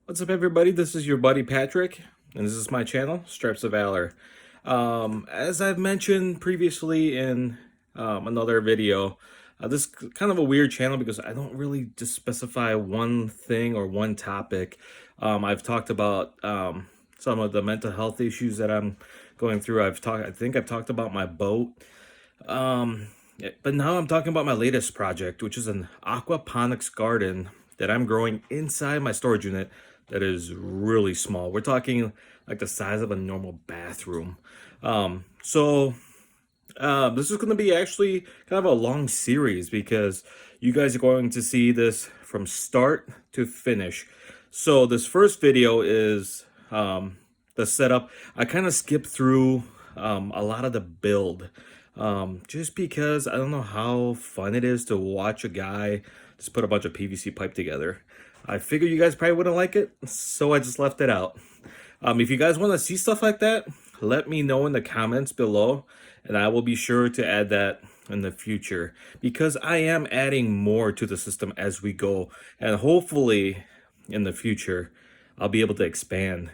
What's up, everybody? This is your buddy Patrick, and this is my channel, Stripes of Valor. As I've mentioned previously in another video, this is kind of a weird channel because I don't really just specify one thing or one topic. I've talked about some of the mental health issues that I'm going through. I think I've talked about my boat. But now I'm talking about my latest project, which is an aquaponics garden that I'm growing inside my storage unit that is really small. We're talking like the size of a normal bathroom. This is going to be actually kind of a long series because you guys are going to see this from start to finish. So this first video is the setup. I kind of skipped through a lot of the build just because I don't know how fun it is to watch a guy just put a bunch of PVC pipe together. I figured you guys probably wouldn't like it, so I just left it out. If you guys want to see stuff like that, let me know in the comments below, and I will be sure to add that in the future because I am adding more to the system as we go, and hopefully in the future I'll be able to expand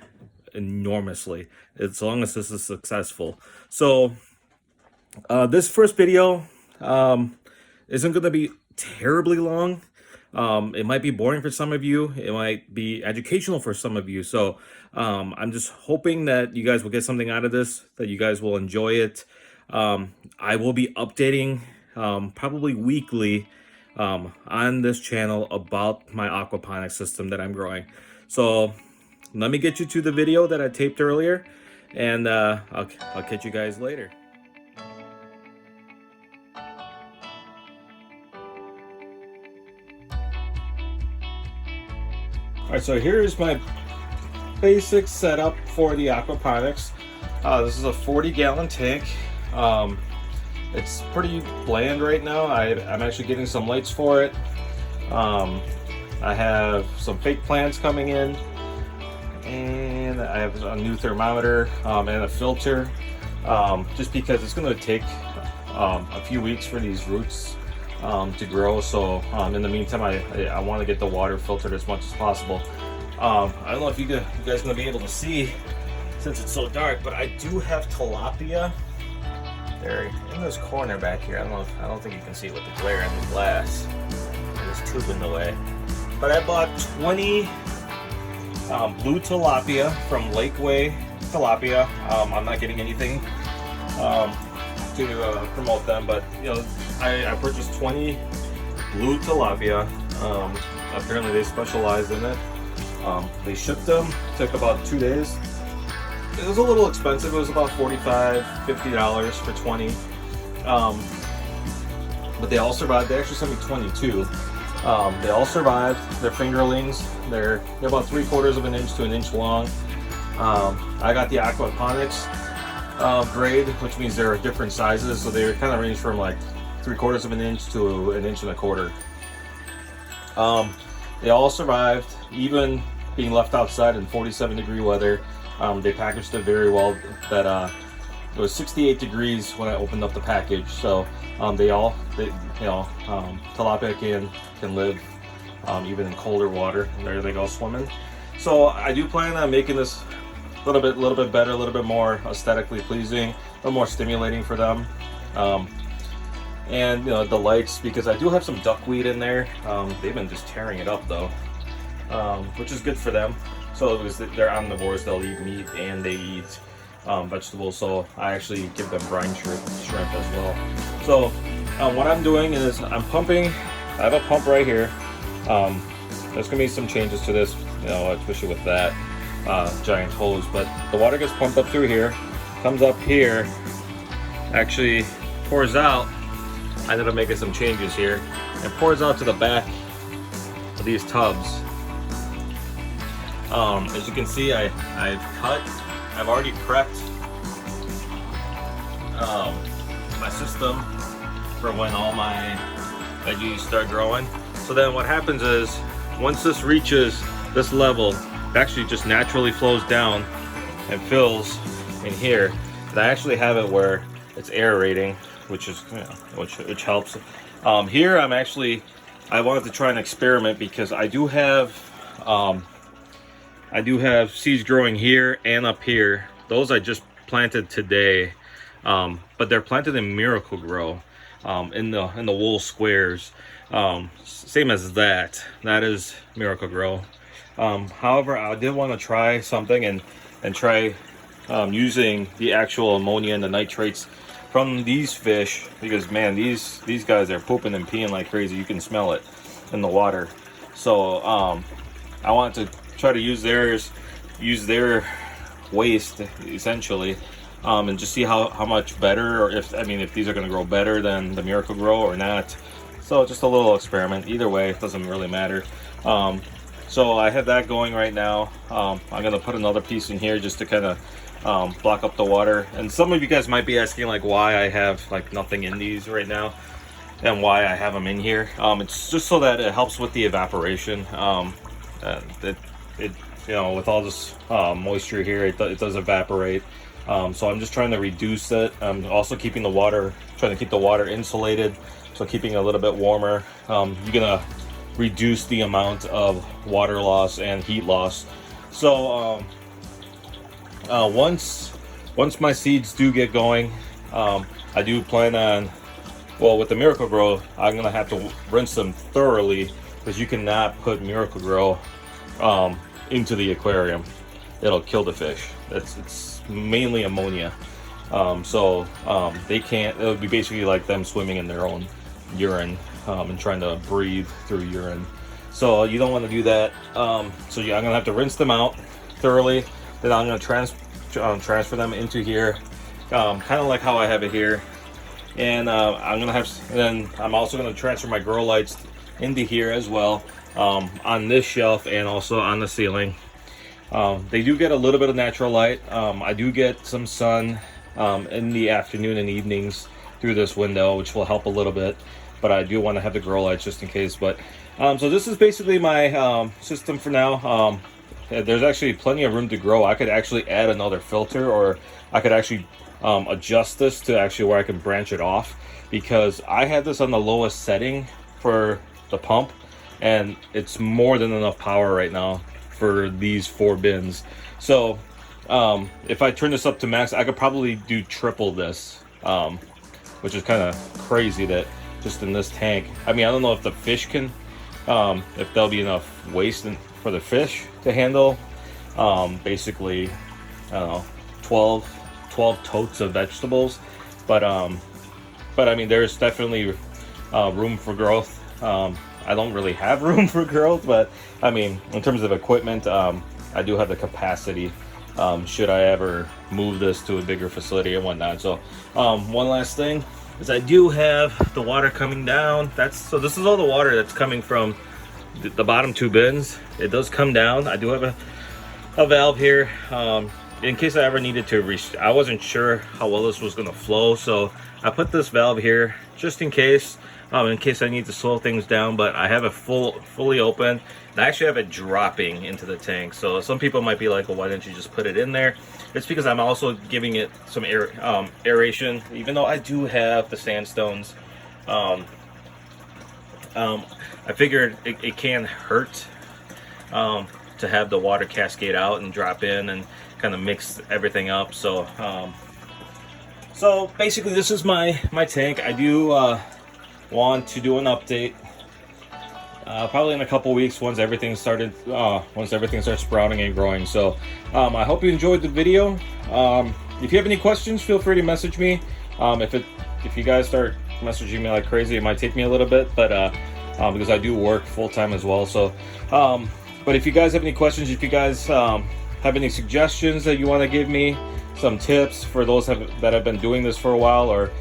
enormously as long as this is successful. So this first video isn't going to be terribly long. It might be boring for some of you. It might be educational for some of you. So I'm just hoping that you guys will get something out of this, that you guys will enjoy it. I will be updating probably weekly on this channel about my aquaponics system that I'm growing. So let me get you to the video that I taped earlier, and I'll catch you guys later. All right, so here's my basic setup for the aquaponics. This is a 40-gallon tank. It's pretty bland right now. I'm actually getting some lights for it. I have some fake plants coming in, and I have a new thermometer and a filter, just because it's going to take a few weeks for these roots to grow. So in the meantime, I want to get the water filtered as much as possible. I don't know if you guys are going to be able to see since it's so dark, but I do have tilapia. They're in this corner back here. I don't think you can see it with the glare in the glass. There's tube in the way. But I bought 20 blue tilapia from Lakeway Tilapia. I'm not getting anything to promote them, but you know, I purchased 20 blue tilapia. Apparently they specialize in it. They shipped them, took about 2 days. It was a little expensive. It was about $45–50 for 20. But they all survived. They actually sent me 22. They all survived. They're fingerlings. They're about 3/4 of an inch to an inch long. I got the aquaponics grade, which means they're different sizes. So they kind of range from like 3/4 of an inch to an inch and a quarter. They all survived, even being left outside in 47-degree weather. They packaged it very well. That it was 68 degrees when I opened up the package. So tilapia can live even in colder water. And there they go swimming. So I do plan on making this a little bit better, a little bit more aesthetically pleasing, a little more stimulating for them. And you know, the lights, because I do have some duckweed in there. They've been just tearing it up though, which is good for them. So they're omnivores, they'll eat meat and they eat vegetables, so I actually give them brine shrimp as well. So what I'm doing is I'm pumping. I have a pump right here. There's gonna be some changes to this, you know, especially with that giant hose, but the water gets pumped up through here, comes up here, actually pours out. I ended up making some changes here, and pours out to the back of these tubs. As you can see, I've already prepped my system for when all my veggies start growing. So then what happens is, once this reaches this level, it actually just naturally flows down and fills in here. And I actually have it where it's aerating, which is, you know, which helps. Here I wanted to try an experiment because I do have I do have seeds growing here and up here. Those I just planted today, but they're planted in Miracle-Gro, in the wool squares. Same as that. That is Miracle-Gro. However, I did want to try something and try using the actual ammonia and the nitrates from these fish, because man, these guys are pooping and peeing like crazy. You can smell it in the water. So I want to try to use their waste essentially, and just see how much better, or if these are going to grow better than the Miracle-Gro or not. So just a little experiment. Either way, it doesn't really matter. So I have that going right now. I'm going to put another piece in here just to kind of block up the water. And some of you guys might be asking like why I have like nothing in these right now and why I have them in here. It's just so that it helps with the evaporation. It you know, with all this moisture here, it does evaporate. So I'm just trying to reduce it. I'm also keeping the water, trying to keep the water insulated, so keeping it a little bit warmer. You're gonna reduce the amount of water loss and heat loss. So once my seeds do get going, I do plan on, well, with the Miracle-Gro, I'm gonna have to rinse them thoroughly, because you cannot put Miracle-Gro into the aquarium. It'll kill the fish. It's mainly ammonia. They can't, it would be basically like them swimming in their own urine and trying to breathe through urine. So you don't want to do that. I'm gonna have to rinse them out thoroughly. Then I'm gonna transfer them into here, kind of like how I have it here. And then I'm also gonna transfer my grow lights into here as well, on this shelf and also on the ceiling. They do get a little bit of natural light. I do get some sun in the afternoon and evenings through this window, which will help a little bit, but I do want to have the grow lights just in case. But so this is basically my system for now. There's actually plenty of room to grow. I could actually add another filter, or I could actually adjust this to actually where I can branch it off, because I had this on the lowest setting for the pump, and it's more than enough power right now for these 4 bins. So if I turn this up to max, I could probably do triple this, which is kind of crazy that just in this tank. I don't know if the fish can, if there'll be enough waste for the fish to handle basically, I don't know, 12 totes of vegetables, but there's definitely room for growth. I don't really have room for growth, but in terms of equipment, I do have the capacity, should I ever move this to a bigger facility and whatnot. So one last thing is I do have the water coming down. So this is all the water that's coming from the bottom 2 bins. It does come down. I do have a valve here, in case I ever needed to I wasn't sure how well this was going to flow, so I put this valve here just in case I need to slow things down. But I have it fully open, and I actually have it dropping into the tank. So some people might be like, well, why didn't you just put it in there? It's because I'm also giving it some aeration, even though I do have the sandstones. I figured it can hurt to have the water cascade out and drop in and kind of mix everything up. So so basically this is my tank. I do want to do an update probably in a couple weeks once everything starts sprouting and growing. So I hope you enjoyed the video. If you have any questions, feel free to message me. If you guys start messaging me like crazy, it might take me a little bit, but because I do work full-time as well. So but if you guys have any questions, if you guys have any suggestions that you want to give me, some tips for those that have been doing this for a while, or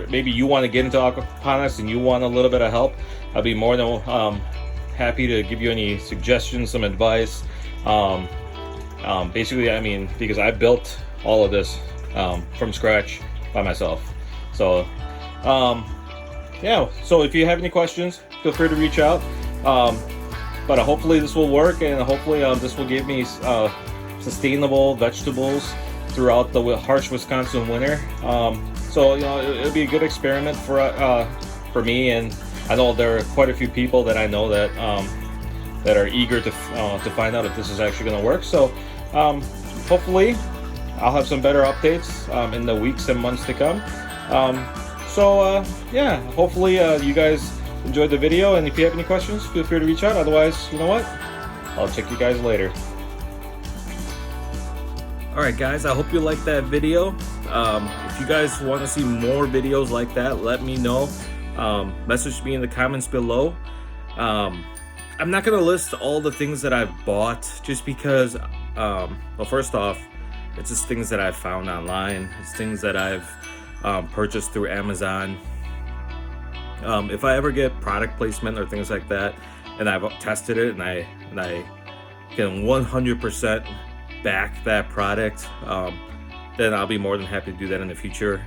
maybe you want to get into aquaponics and you want a little bit of help, I'll be more than happy to give you any suggestions, some advice. Basically, because I built all of this from scratch by myself. So yeah, so if you have any questions, feel free to reach out. But hopefully this will work, and hopefully this will give me sustainable vegetables throughout the harsh Wisconsin winter. So it'll be a good experiment for me, and I know there are quite a few people that I know that that are eager to find out if this is actually going to work. So hopefully I'll have some better updates in the weeks and months to come. Yeah, hopefully you guys enjoyed the video, and if you have any questions, feel free to reach out. Otherwise, you know what? I'll check you guys later. Alright guys, I hope you liked that video. If you guys want to see more videos like that, let me know. Message me in the comments below. I'm not going to list all the things that I've bought just because, well, first off, it's just things that I've found online. It's things that I've purchased through Amazon. If I ever get product placement or things like that, and I've tested it and I can 100% back that product, then I'll be more than happy to do that in the future.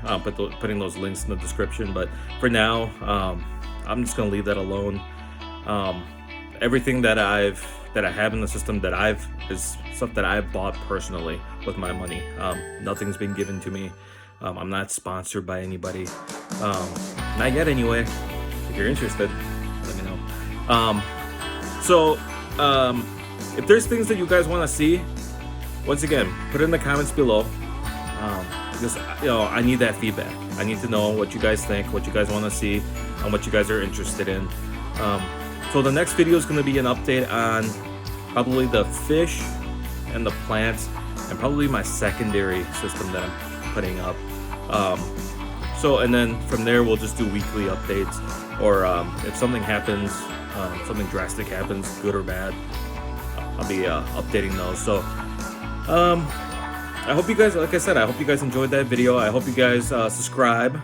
Putting those links in the description. But for now, I'm just gonna leave that alone. Everything that I have in the system is stuff that I've bought personally with my money. Nothing's been given to me. I'm not sponsored by anybody. Not yet anyway. If you're interested, let me know. If there's things that you guys want to see, once again, put it in the comments below. Because I need that feedback. I need to know what you guys think, what you guys want to see, and what you guys are interested in. So the next video is going to be an update on probably the fish and the plants, and probably my secondary system that I'm putting up. And then from there we'll just do weekly updates, or if something happens, something drastic happens, good or bad, I'll be updating those. So I hope you guys, like I said, I hope you guys enjoyed that video. I hope you guys subscribe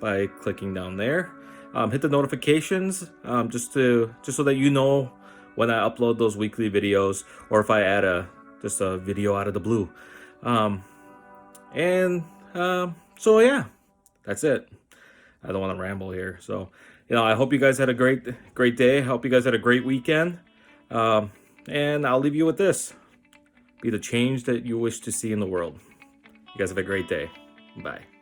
by clicking down there. Hit the notifications just so that you know when I upload those weekly videos, or if I add just a video out of the blue. So yeah, that's it. I don't want to ramble here. So, I hope you guys had a great day. I hope you guys had a great weekend. And I'll leave you with this. Be the change that you wish to see in the world. You guys have a great day. Bye.